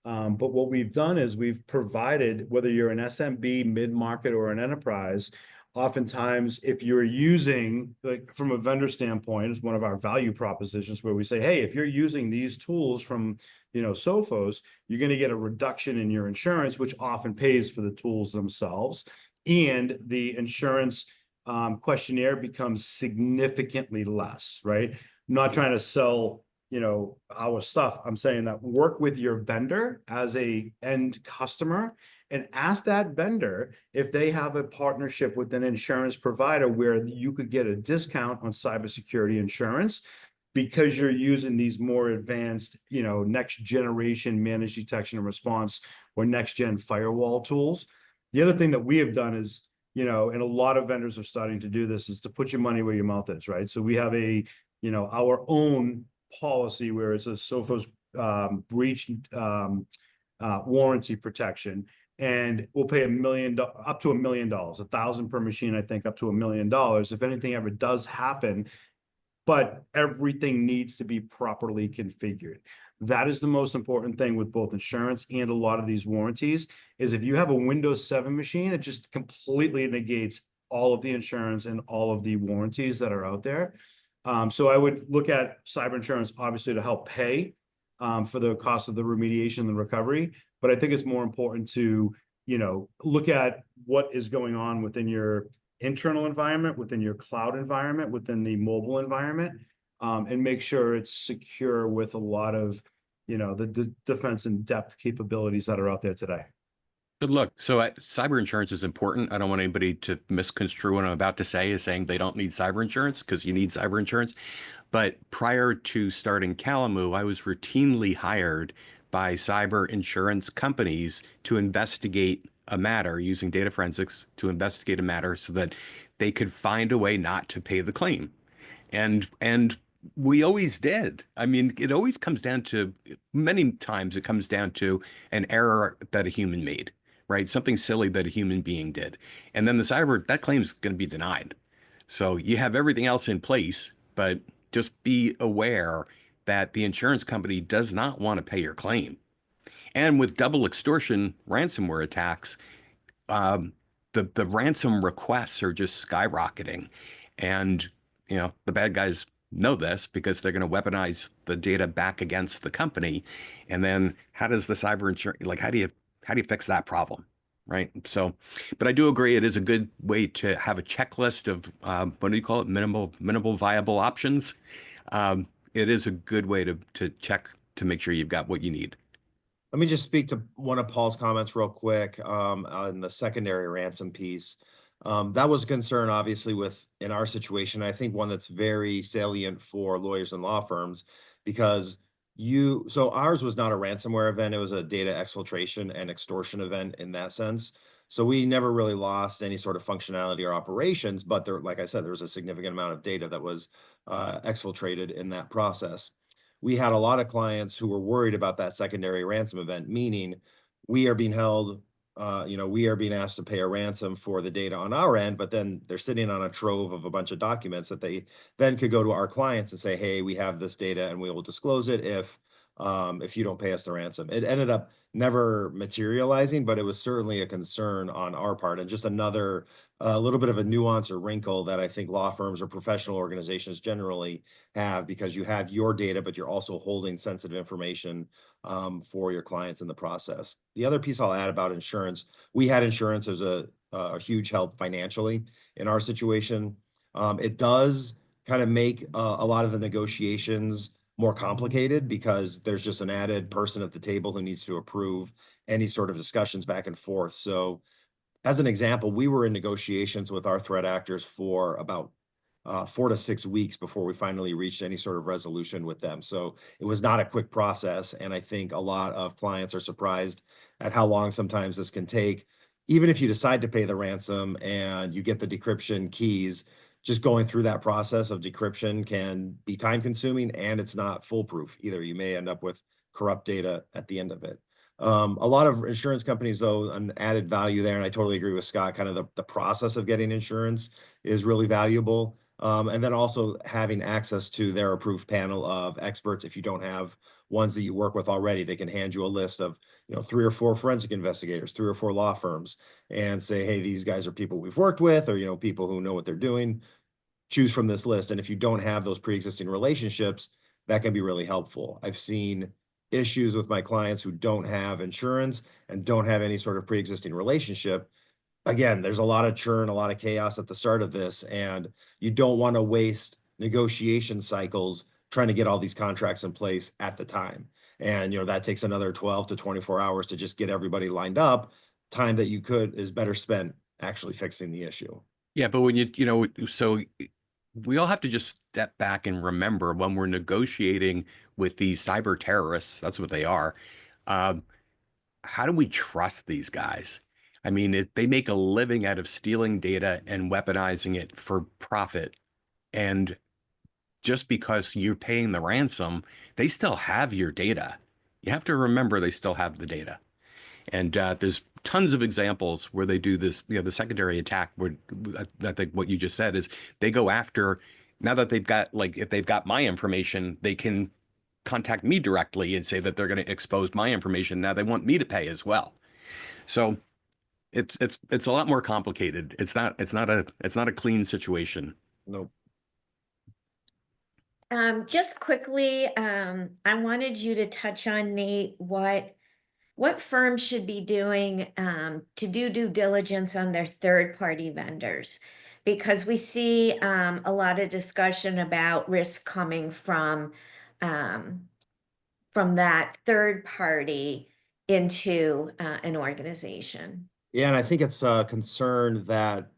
But what we've done is we've provided, whether you're an SMB, mid-market, or an enterprise, oftentimes if you're using, like from a vendor standpoint, is one of our value propositions where we say, hey, if you're using these tools from, Sophos, you're going to get a reduction in your insurance, which often pays for the tools themselves. And the insurance questionnaire becomes significantly less, right? I'm not trying to sell our stuff. I'm saying that work with your vendor as a end customer and ask that vendor if they have a partnership with an insurance provider where you could get a discount on cybersecurity insurance because you're using these more advanced, next generation managed detection and response or next gen firewall tools. The other thing that we have done is, and a lot of vendors are starting to do this, is to put your money where your mouth is, right? So we have our own policy where it's a Sophos breach warranty protection, and we'll pay $1 million, up to $1 million, 1,000 per machine, I think, up to $1 million if anything ever does happen. But everything needs to be properly configured. That is the most important thing with both insurance and a lot of these warranties, is if you have a Windows 7 machine, it just completely negates all of the insurance and all of the warranties that are out there. So I would look at cyber insurance, obviously, to help pay for the cost of the remediation and the recovery. But I think it's more important to, look at what is going on within your internal environment, within your cloud environment, within the mobile environment, and make sure it's secure with a lot of, the defense and depth capabilities that are out there today. Good luck. So cyber insurance is important. I don't want anybody to misconstrue what I'm about to say as saying they don't need cyber insurance, because you need cyber insurance. But prior to starting Calamu, I was routinely hired by cyber insurance companies to investigate a matter using data forensics to investigate a matter so that they could find a way not to pay the claim. And we always did. I mean, it always comes down to, many times it comes down to an error that a human made, right? Something silly that a human being did. And then that claim is going to be denied. So you have everything else in place, but just be aware that the insurance company does not want to pay your claim. And with double extortion ransomware attacks, the ransom requests are just skyrocketing. And, the bad guys know this because they're going to weaponize the data back against the company. And then how does the cyber insurance, like, how do you fix that problem? Right. So, but I do agree it is a good way to have a checklist of, what do you call it? Minimal viable options. It is a good way to check to make sure you've got what you need. Let me just speak to one of Paul's comments real quick on the secondary ransom piece. That was a concern, obviously, in our situation. I think one that's very salient for lawyers and law firms, because so ours was not a ransomware event. It was a data exfiltration and extortion event in that sense. So we never really lost any sort of functionality or operations, but there, like I said, there was a significant amount of data that was exfiltrated in that process. We had a lot of clients who were worried about that secondary ransom event, meaning we are being held, we are being asked to pay a ransom for the data on our end, but then they're sitting on a trove of a bunch of documents that they then could go to our clients and say, hey, we have this data and we will disclose it if you don't pay us the ransom. It ended up never materializing, but it was certainly a concern on our part, and just another little bit of a nuance or wrinkle that I think law firms or professional organizations generally have, because you have your data, but you're also holding sensitive information for your clients in the process. The other piece I'll add about insurance, we had insurance as a huge help financially in our situation. It does kind of make a lot of the negotiations more complicated, because there's just an added person at the table who needs to approve any sort of discussions back and forth. So as an example, we were in negotiations with our threat actors for about 4 to 6 weeks before we finally reached any sort of resolution with them. So it was not a quick process. And I think a lot of clients are surprised at how long sometimes this can take. Even if you decide to pay the ransom and you get the decryption keys, just going through that process of decryption can be time consuming, and it's not foolproof either. You may end up with corrupt data at the end of it. A lot of insurance companies, though, an added value there, and I totally agree with Scott, kind of the process of getting insurance is really valuable. And then also having access to their approved panel of experts. If you don't have ones that you work with already, they can hand you a list of, 3 or 4 forensic investigators, 3 or 4 law firms, and say, hey, these guys are people we've worked with, or, people who know what they're doing. Choose from this list. And if you don't have those pre-existing relationships, that can be really helpful. I've seen issues with my clients who don't have insurance and don't have any sort of pre-existing relationship. Again, there's a lot of churn, a lot of chaos at the start of this, and you don't want to waste negotiation cycles trying to get all these contracts in place at the time. And, that takes another 12 to 24 hours to just get everybody lined up. Time that you could is better spent actually fixing the issue. Yeah, but when so we all have to just step back and remember when we're negotiating with these cyber terrorists, that's what they are. How do we trust these guys? I mean, they make a living out of stealing data and weaponizing it for profit. And just because you're paying the ransom, they still have your data. You have to remember they still have the data. And there's tons of examples where they do this, the secondary attack where I think what you just said is they go after, now that they've got, like, if they've got my information, they can contact me directly and say that they're going to expose my information. Now they want me to pay as well. So it's a lot more complicated. It's not a clean situation. Nope. Just quickly, I wanted you to touch on, Nate, what firms should be doing to do due diligence on their third-party vendors, because we see a lot of discussion about risk coming from that third party into an organization. Yeah, and I think it's a concern that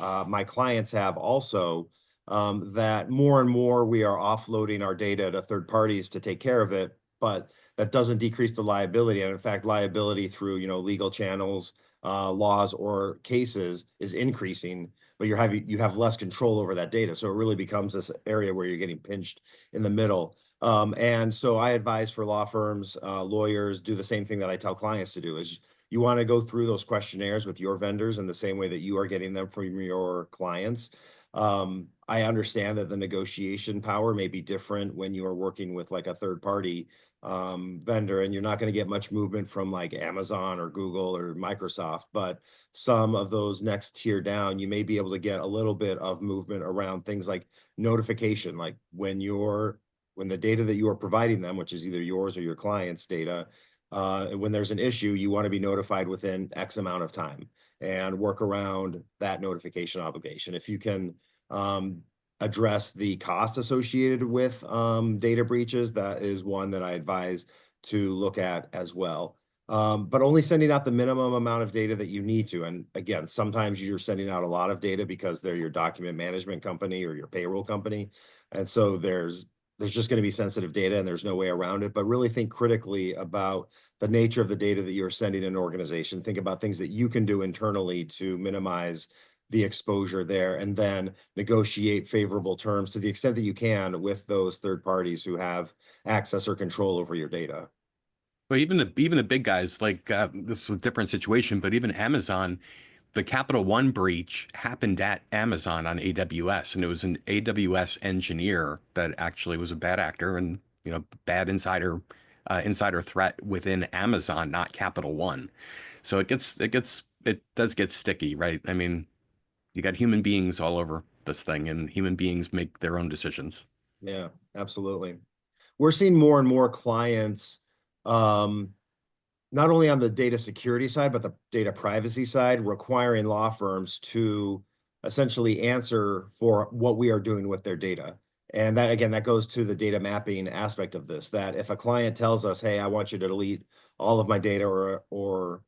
my clients have also, that more and more we are offloading our data to third parties to take care of it, but that doesn't decrease the liability. And in fact, liability through, legal channels, laws or cases is increasing, but you have less control over that data. So it really becomes this area where you're getting pinched in the middle. And so I advise for law firms, lawyers, do the same thing that I tell clients to do, is you want to go through those questionnaires with your vendors in the same way that you are getting them from your clients. I understand that the negotiation power may be different when you are working with like a third party vendor, and you're not going to get much movement from like Amazon or Google or Microsoft, but some of those next tier down, you may be able to get a little bit of movement around things like notification, like when the data that you are providing them, which is either yours or your client's data, when there's an issue, you want to be notified within X amount of time and work around that notification obligation. If you can address the cost associated with data breaches, that is one that I advise to look at as well. But only sending out the minimum amount of data that you need to. And again, sometimes you're sending out a lot of data because they're your document management company or your payroll company. And so there's just going to be sensitive data and there's no way around it. But really think critically about the nature of the data that you're sending an organization. Think about things that you can do internally to minimize the exposure there, and then negotiate favorable terms to the extent that you can with those third parties who have access or control over your data. But even the big guys, like this is a different situation, but even Amazon, the Capital One breach happened at Amazon on AWS, and it was an AWS engineer that actually was a bad actor and bad insider threat within Amazon, not Capital One. So it does get sticky, right? I mean, you got human beings all over this thing, and human beings make their own decisions. Yeah, absolutely. We're seeing more and more clients, not only on the data security side, but the data privacy side, requiring law firms to essentially answer for what we are doing with their data. And that, again, that goes to the data mapping aspect of this, that if a client tells us, hey, I want you to delete all of my data or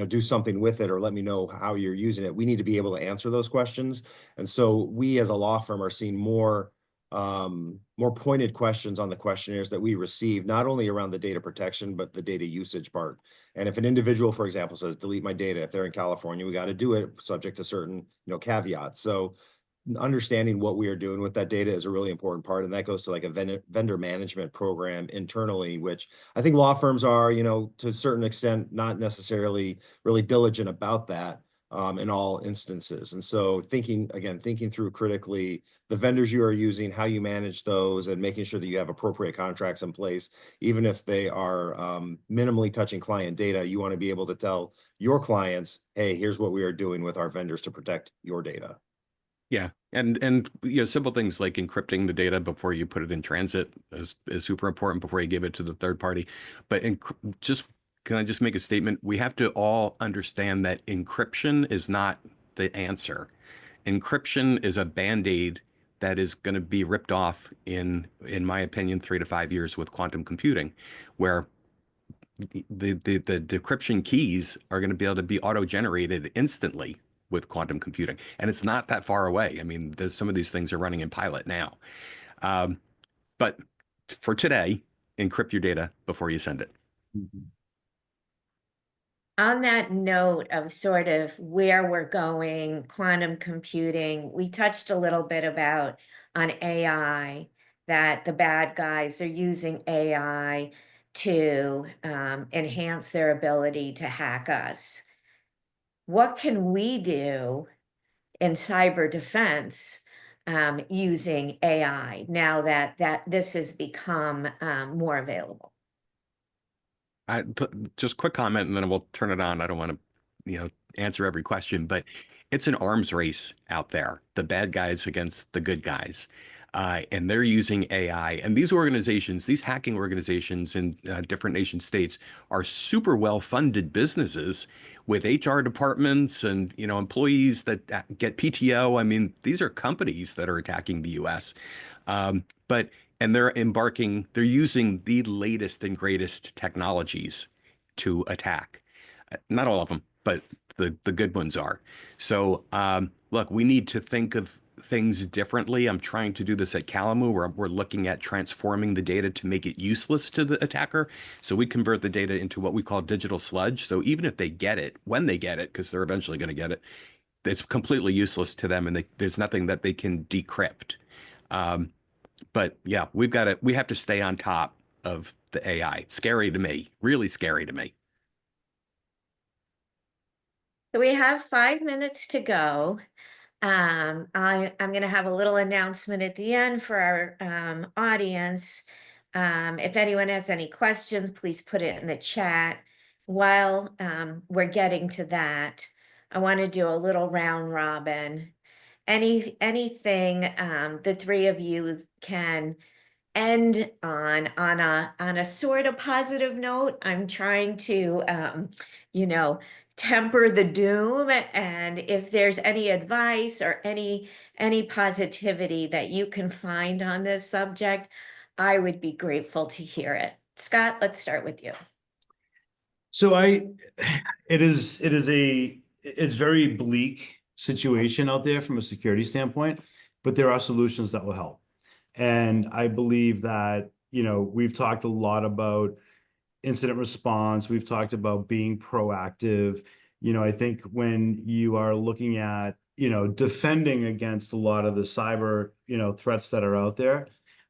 do something with it or let me know how you're using it. We need to be able to answer those questions. And so we as a law firm are seeing more pointed questions on the questionnaires that we receive, not only around the data protection, but the data usage part. And if an individual, for example, says, delete my data, if they're in California, we got to do it subject to certain, caveats. So understanding what we are doing with that data is a really important part. And that goes to like a vendor management program internally, which I think law firms are, to a certain extent, not necessarily really diligent about that in all instances. And so thinking through critically the vendors you are using, how you manage those, and making sure that you have appropriate contracts in place, even if they are minimally touching client data, you want to be able to tell your clients, hey, here's what we are doing with our vendors to protect your data. Yeah, and simple things like encrypting the data before you put it in transit is super important before you give it to the third party. But can I just make a statement? We have to all understand that encryption is not the answer. Encryption is a band-aid that is going to be ripped off in my opinion, 3 to 5 years with quantum computing, where the decryption keys are going to be able to be auto-generated instantly with quantum computing, and it's not that far away. I mean, some of these things are running in pilot now, but for today, encrypt your data before you send it. On that note of sort of where we're going, quantum computing, we touched a little bit about on AI, that the bad guys are using AI to enhance their ability to hack us. What can we do in cyber defense using AI now that this has become more available? Just quick comment, and then we'll turn it on. I don't want to, answer every question, but it's an arms race out there. The bad guys against the good guys. And they're using AI. And these organizations, these hacking organizations in different nation states are super well-funded businesses with HR departments and, employees that get PTO. I mean, these are companies that are attacking the US. And they're using the latest and greatest technologies to attack. Not all of them, but the good ones are. So look, we need to think of things differently. I'm trying to do this at Calamu, where we're looking at transforming the data to make it useless to the attacker. So we convert the data into what we call digital sludge. So even if they get it, when they get it, because they're eventually going to get it, it's completely useless to them, and there's nothing that they can decrypt. But yeah, we have to stay on top of the AI. It's scary to me, really scary to me. So we have 5 minutes to go. I'm going to have a little announcement at the end for our audience. If anyone has any questions, please put it in the chat. While we're getting to that, I want to do a little round robin. Anything the three of you can end on a sort of positive note. I'm trying to temper the doom, and if there's any advice or any positivity that you can find on this subject, I would be grateful to hear it. Scott, let's start with you. So it's very bleak situation out there from a security standpoint, but there are solutions that will help. And I believe that, we've talked a lot about incident response. We've talked about being proactive. I think when you are looking at, defending against a lot of the cyber, threats that are out there,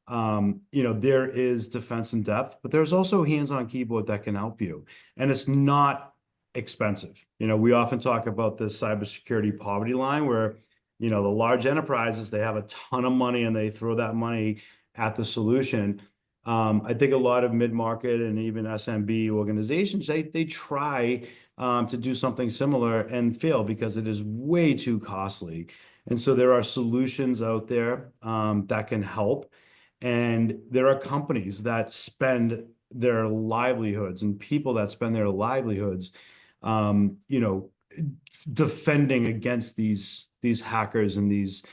there is defense in depth, but there's also hands-on keyboard that can help you. And it's not expensive. We often talk about this cybersecurity poverty line where, the large enterprises, they have a ton of money and they throw that money at the solution. I think a lot of mid-market and even SMB organizations, they try to do something similar and fail because it is way too costly. And so there are solutions out there that can help. And there are companies that spend their livelihoods and people that spend their livelihoods, defending against these hackers and these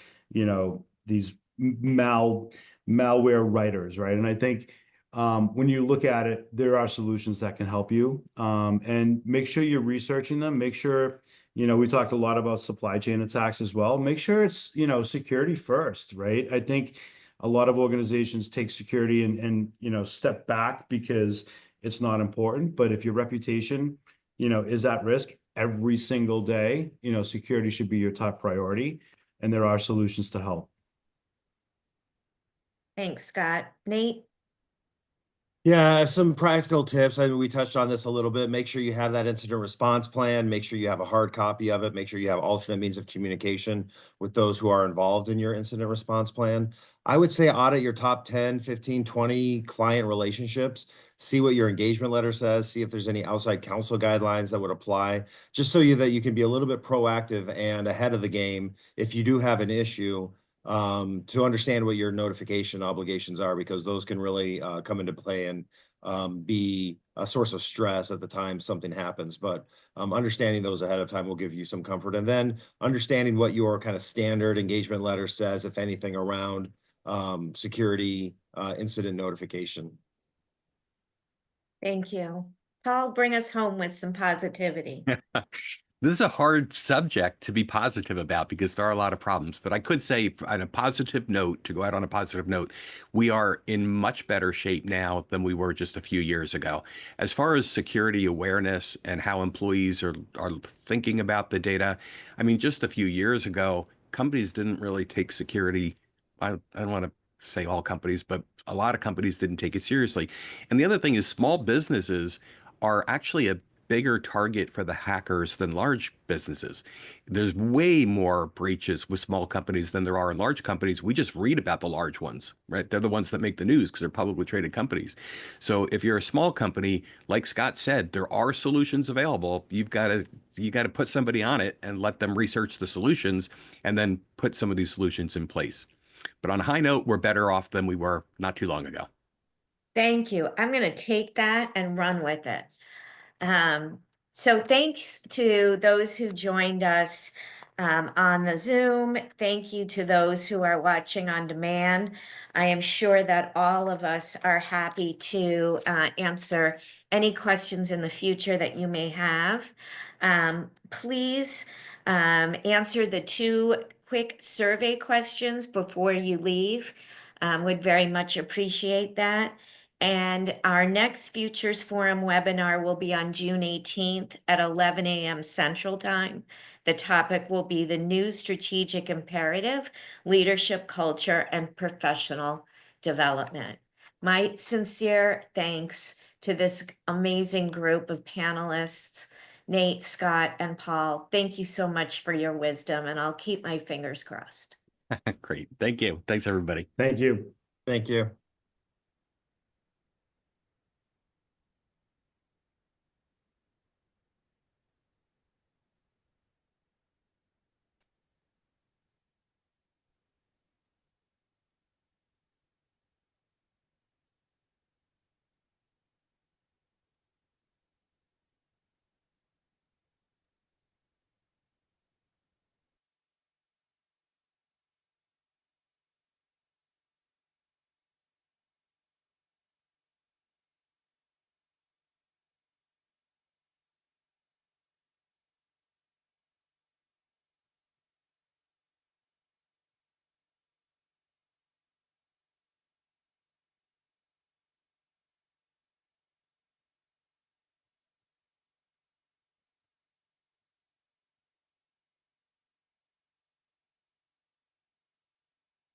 malware writers, right? And I think when you look at it, there are solutions that can help you. And make sure you're researching them. Make sure, we talked a lot about supply chain attacks as well. Make sure it's, security first, right? I think a lot of organizations take security and step back because it's not important. But if your reputation, is at risk every single day, security should be your top priority. And there are solutions to help. Thanks, Scott. Nate? Yeah, some practical tips. I mean, we touched on this a little bit. Make sure you have that incident response plan. Make sure you have a hard copy of it. Make sure you have alternate means of communication with those who are involved in your incident response plan. I would say audit your top 10, 15, 20 client relationships. See what your engagement letter says. See if there's any outside counsel guidelines that would apply, just so that you can be a little bit proactive and ahead of the game if you do have an issue, to understand what your notification obligations are, because those can really come into play and be a source of stress at the time something happens. But understanding those ahead of time will give you some comfort. And then understanding what your kind of standard engagement letter says, if anything, around security incident notification. Thank you. Paul, bring us home with some positivity. This is a hard subject to be positive about because there are a lot of problems. But I could say, on a positive note, to go out on a positive note, we are in much better shape now than we were just a few years ago. As far as security awareness and how employees are thinking about the data, I mean, just a few years ago, companies didn't really take security. I don't want to say all companies, but a lot of companies didn't take it seriously. And the other thing is, small businesses are actually a bigger target for the hackers than large businesses. There's way more breaches with small companies than there are in large companies. We just read about the large ones, right? They're the ones that make the news because they're publicly traded companies. So if you're a small company, like Scott said, there are solutions available. You got to put somebody on it and let them research the solutions and then put some of these solutions in place. But on a high note, we're better off than we were not too long ago. Thank you. I'm going to take that and run with it. So thanks to those who joined us on the Zoom. Thank you to those who are watching on demand. I am sure that all of us are happy to answer any questions in the future that you may have. Please answer the 2 quick survey questions before you leave. Would very much appreciate that. And our next Futures Forum webinar will be on June 18th at 11 a.m. Central Time. The topic will be the new strategic imperative, leadership culture, and professional development. My sincere thanks to this amazing group of panelists, Nate, Scott, and Paul. Thank you so much for your wisdom, and I'll keep my fingers crossed. Great. Thank you. Thanks, everybody. Thank you. Thank you.